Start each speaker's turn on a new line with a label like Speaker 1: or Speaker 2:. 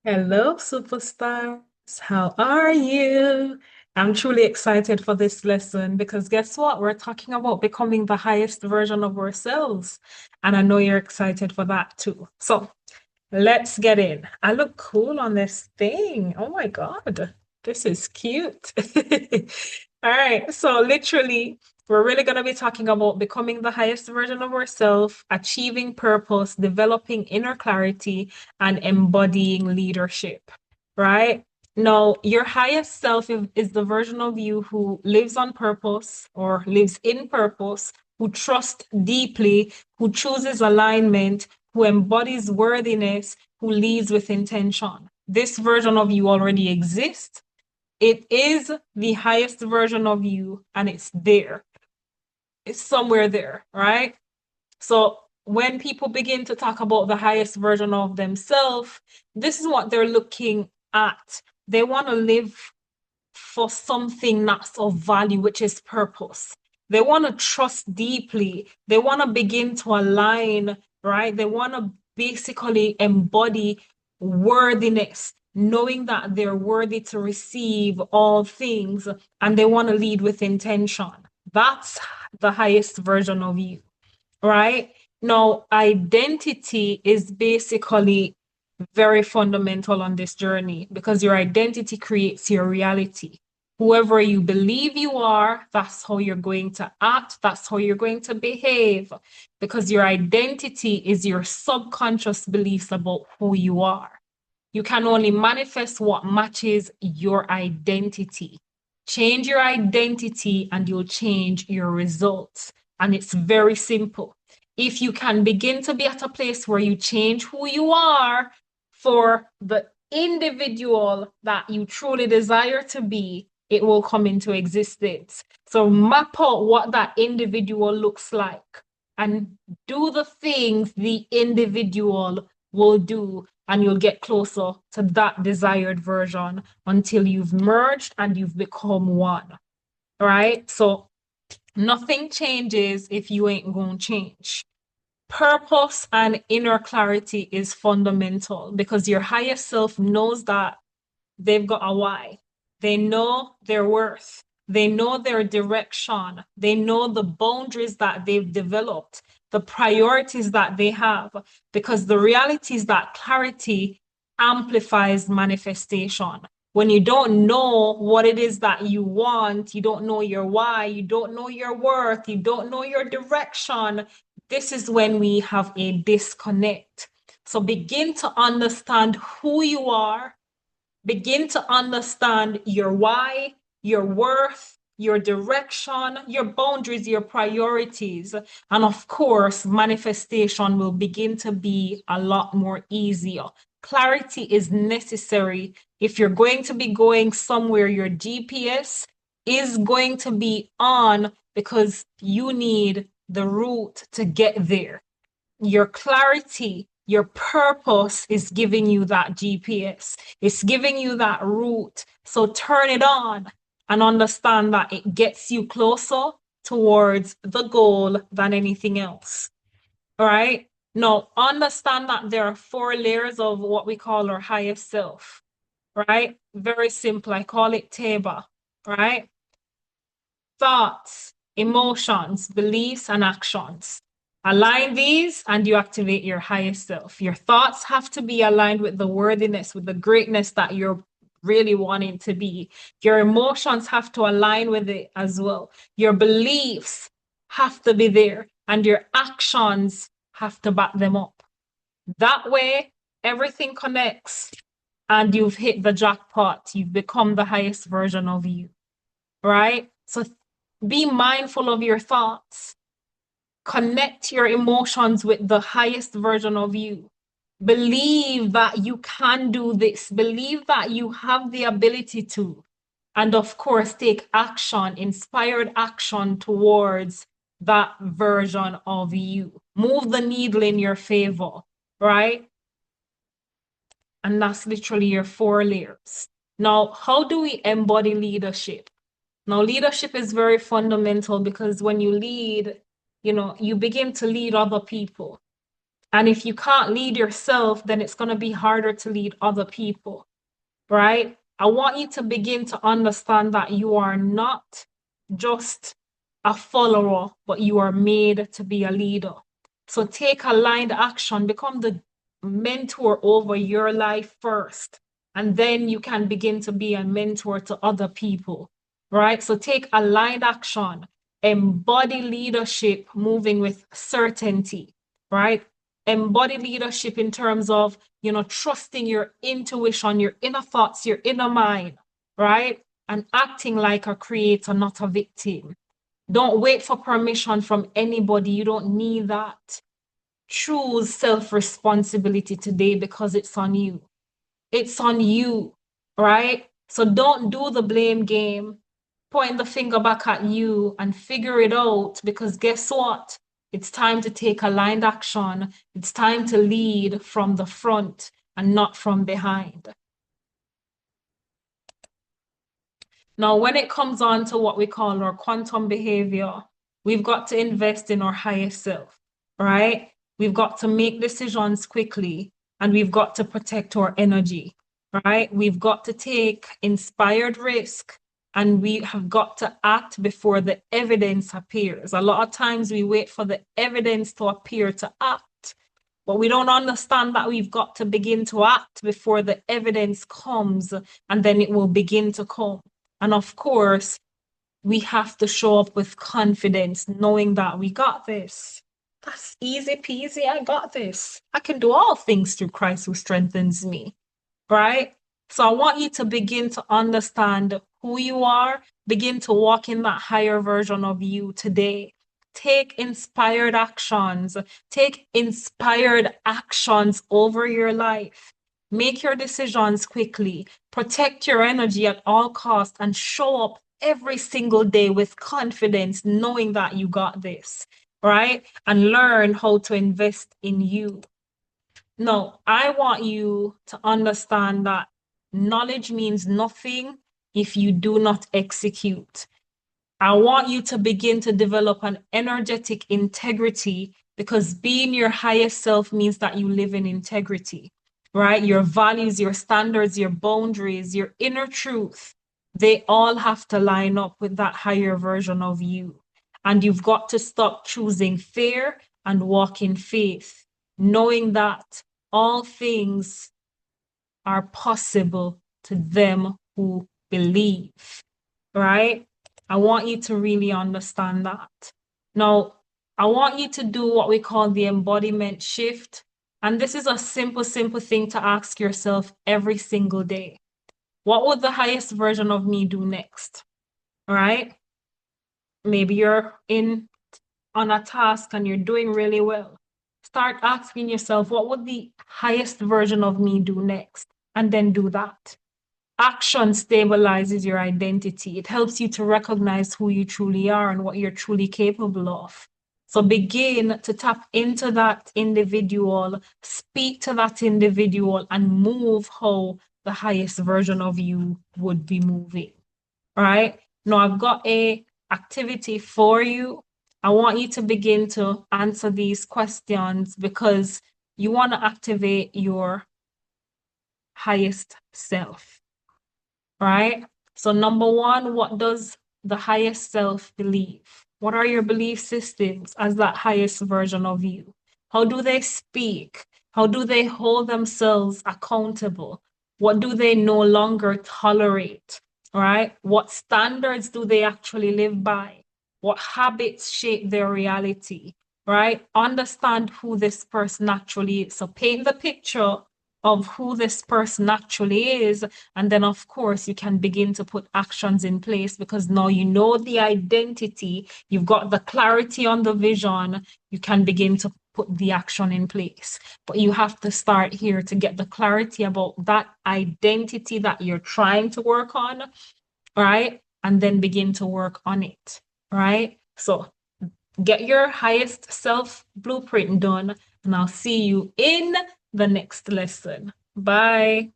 Speaker 1: Hello, superstars. How are you? I'm truly excited for this lesson because guess what? We're talking about becoming the highest version of ourselves. And I know you're excited for that too. So let's get in. I look cool on this thing. Oh my God, this is cute. All right. So literally, we're really going to be talking about becoming the highest version of ourselves, achieving purpose, developing inner clarity, and embodying leadership, right? Now, your highest self is the version of you who lives on purpose or lives in purpose, who trusts deeply, who chooses alignment, who embodies worthiness, who leads with intention. This version of you already exists. It is the highest version of you, and it's there. It's somewhere there, right? So when people begin to talk about the highest version of themselves, this is what they're looking at. They want to live for something that's of value, which is purpose. They want to trust deeply. They want to begin to align, right? They want to basically embody worthiness, knowing that they're worthy to receive all things, and they want to lead with intention. That's the highest version of you, right? Now, identity is basically very fundamental on this journey because your identity creates your reality. Whoever you believe you are, that's how you're going to act, that's how you're going to behave, because your identity is your subconscious beliefs about who you are. You can only manifest what matches your identity. Change your identity and you'll change your results. And it's very simple. If you can begin to be at a place where you change who you are for the individual that you truly desire to be, it will come into existence. So map out what that individual looks like and do the things the individual will do, and you'll get closer to that desired version until you've merged and you've become one. Right? So nothing changes if you ain't going to change. Purpose and inner clarity is fundamental because your higher self knows that they've got a why. They know their worth. They know their direction. They know the boundaries that they've developed, the priorities that they have, because the reality is that clarity amplifies manifestation. When you don't know what it is that you want, you don't know your why, you don't know your worth, you don't know your direction, this is when we have a disconnect. So begin to understand who you are. Begin to understand your why, your worth, your direction, your boundaries, your priorities. And of course, manifestation will begin to be a lot more easier. Clarity is necessary if you're going to be going somewhere. Your GPS is going to be on because you need the route to get there. Your clarity, your purpose is giving you that GPS. It's giving you that route. So turn it on and understand that it gets you closer towards the goal than anything else. All right. Now, understand that there are four layers of what we call our highest self, right? Very simple. I call it Teba, right? Thoughts, emotions, beliefs, and actions. Align these and you activate your highest self. Your thoughts have to be aligned with the worthiness, with the greatness that you're really wanting to be. Your emotions have to align with it as well. Your beliefs have to be there, and your actions have to back them up. That way, everything connects and you've hit the jackpot. You've become the highest version of you, right? So be mindful of your thoughts. Connect your emotions with the highest version of you. Believe that you can do this. Believe that you have the ability to. And of course, take action, inspired action towards that version of you. Move the needle in your favor, right? And that's literally your four layers. Now, how do we embody leadership? Now, leadership is very fundamental because when you lead, you begin to lead other people. And if you can't lead yourself, then it's going to be harder to lead other people, right? I want you to begin to understand that you are not just a follower, but you are made to be a leader. So take aligned action, become the mentor over your life first, and then you can begin to be a mentor to other people, right? So take aligned action, embody leadership, moving with certainty, right? Embody leadership in terms of, trusting your intuition, your inner thoughts, your inner mind, right? And acting like a creator, not a victim. Don't wait for permission from anybody. You don't need that. Choose self-responsibility today because it's on you. It's on you, right? So don't do the blame game. Point the finger back at you and figure it out because guess what? It's time to take aligned action. It's time to lead from the front and not from behind. Now, when it comes on to what we call our quantum behavior, we've got to invest in our higher self, right? We've got to make decisions quickly and we've got to protect our energy, right? We've got to take inspired risk and we have got to act before the evidence appears. A lot of times we wait for the evidence to appear to act, but we don't understand that we've got to begin to act before the evidence comes and then it will begin to come. And of course, we have to show up with confidence, knowing that we got this. That's easy peasy. I got this. I can do all things through Christ who strengthens me, right? So I want you to begin to understand who you are, begin to walk in that higher version of you today. Take inspired actions. Take inspired actions over your life. Make your decisions quickly. Protect your energy at all costs and show up every single day with confidence, knowing that you got this, right? And learn how to invest in you. No, I want you to understand that knowledge means nothing if you do not execute. I want you to begin to develop an energetic integrity because being your highest self means that you live in integrity, right? Your values, your standards, your boundaries, your inner truth, they all have to line up with that higher version of you. And you've got to stop choosing fear and walk in faith, knowing that all things are possible to them who believe, right? I want you to really understand that. Now, I want you to do what we call the embodiment shift. And this is a simple thing to ask yourself every single day. What would the highest version of me do next? All right? Maybe you're on a task and you're doing really well. Start asking yourself, what would the highest version of me do next? And then do that. Action stabilizes your identity. It helps you to recognize who you truly are and what you're truly capable of. So begin to tap into that individual, speak to that individual, and move how the highest version of you would be moving. Right? Now I've got a activity for you. I want you to begin to answer these questions because you want to activate your highest self, right? So number one, what does the highest self believe? What are your belief systems as that highest version of you? How do they speak? How do they hold themselves accountable? What do they no longer tolerate? Right? What standards do they actually live by? What habits shape their reality? Right? Understand who this person actually is. So paint the picture of who this person actually is. And then, of course, you can begin to put actions in place because now you know the identity, you've got the clarity on the vision, you can begin to put the action in place. But you have to start here to get the clarity about that identity that you're trying to work on, right? And then begin to work on it, right? So get your highest self blueprint done, and I'll see you in the next lesson. Bye.